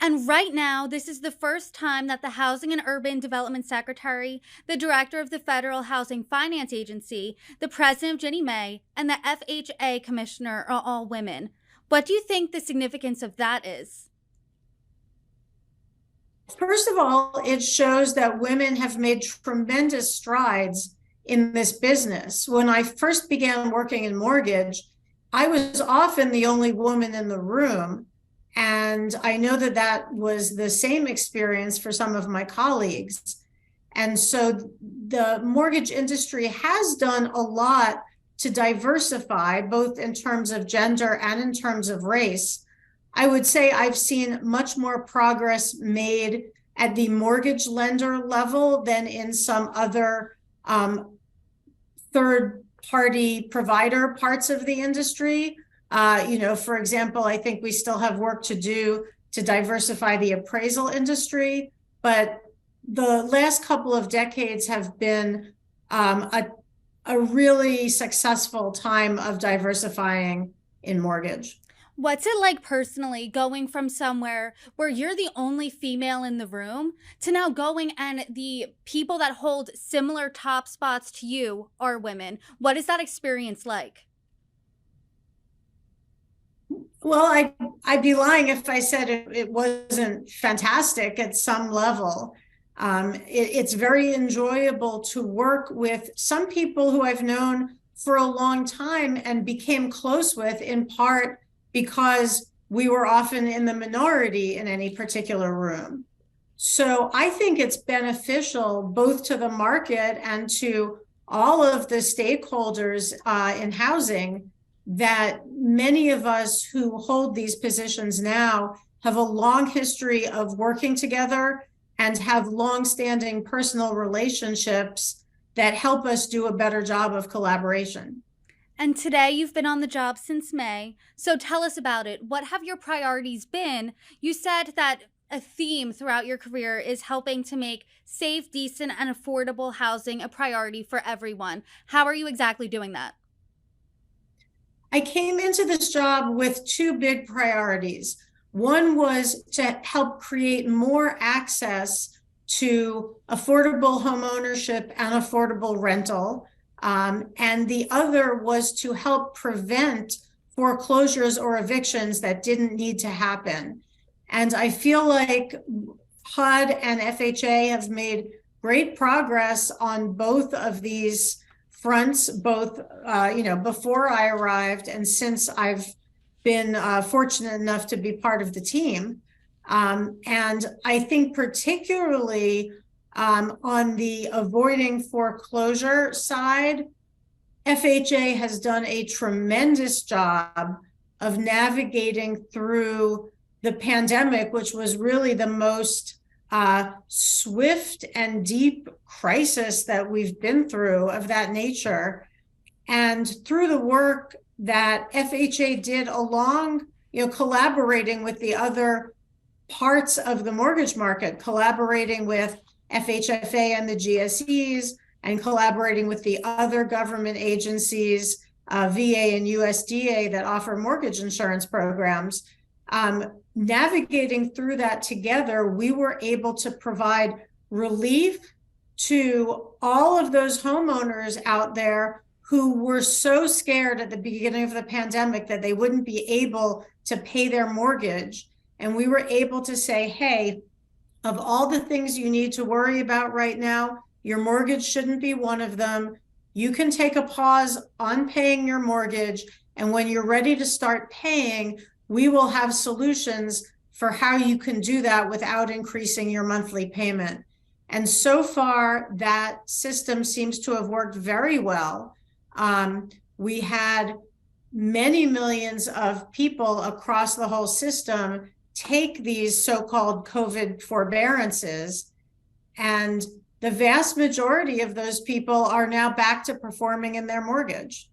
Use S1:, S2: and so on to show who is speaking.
S1: And right now, this is the first time that the Housing and Urban Development Secretary, the Director of the Federal Housing Finance Agency, the President of Ginnie Mae, and the FHA Commissioner are all women. What do you think the significance of that is?
S2: First of all, it shows that women have made tremendous strides in this business. When I first began working in mortgage, I was often the only woman in the room. And I know that that was the same experience for some of my colleagues. And so the mortgage industry has done a lot to diversify, both in terms of gender and in terms of race. I would say I've seen much more progress made at the mortgage lender level than in some other third party provider parts of the industry. For example, I think we still have work to do to diversify the appraisal industry, but the last couple of decades have been a really successful time of diversifying in mortgage.
S1: What's it like personally going from somewhere where you're the only female in the room to now going and the people that hold similar top spots to you are women? What is that experience like?
S2: Well, I'd be lying if I said it wasn't fantastic at some level. It's very enjoyable to work with some people who I've known for a long time and became close with, in part because we were often in the minority in any particular room. So I think it's beneficial both to the market and to all of the stakeholders in housing that many of us who hold these positions now have a long history of working together and have long-standing personal relationships that help us do a better job of collaboration.
S1: And today you've been on the job since May, so tell us about it. What have your priorities been? You said that a theme throughout your career is helping to make safe, decent, and affordable housing a priority for everyone. How are you exactly doing that?
S2: I came into this job with two big priorities. One was to help create more access to affordable home ownership and affordable rental. And the other was to help prevent foreclosures or evictions that didn't need to happen. And I feel like HUD and FHA have made great progress on both of these fronts, both before I arrived and since I've been fortunate enough to be part of the team. And I think particularly on the avoiding foreclosure side, FHA has done a tremendous job of navigating through the pandemic, which was really the most swift and deep crisis that we've been through of that nature. And through the work that FHA did along, collaborating with the other parts of the mortgage market, collaborating with FHFA and the GSEs, and collaborating with the other government agencies, VA and USDA, that offer mortgage insurance programs. Navigating through that together, we were able to provide relief to all of those homeowners out there who were so scared at the beginning of the pandemic that they wouldn't be able to pay their mortgage. And we were able to say, hey, of all the things you need to worry about right now, your mortgage shouldn't be one of them. You can take a pause on paying your mortgage. And when you're ready to start paying, we will have solutions for how you can do that without increasing your monthly payment. And so far, that system seems to have worked very well. We had many millions of people across the whole system take these so-called COVID forbearances, and the vast majority of those people are now back to performing in their mortgage.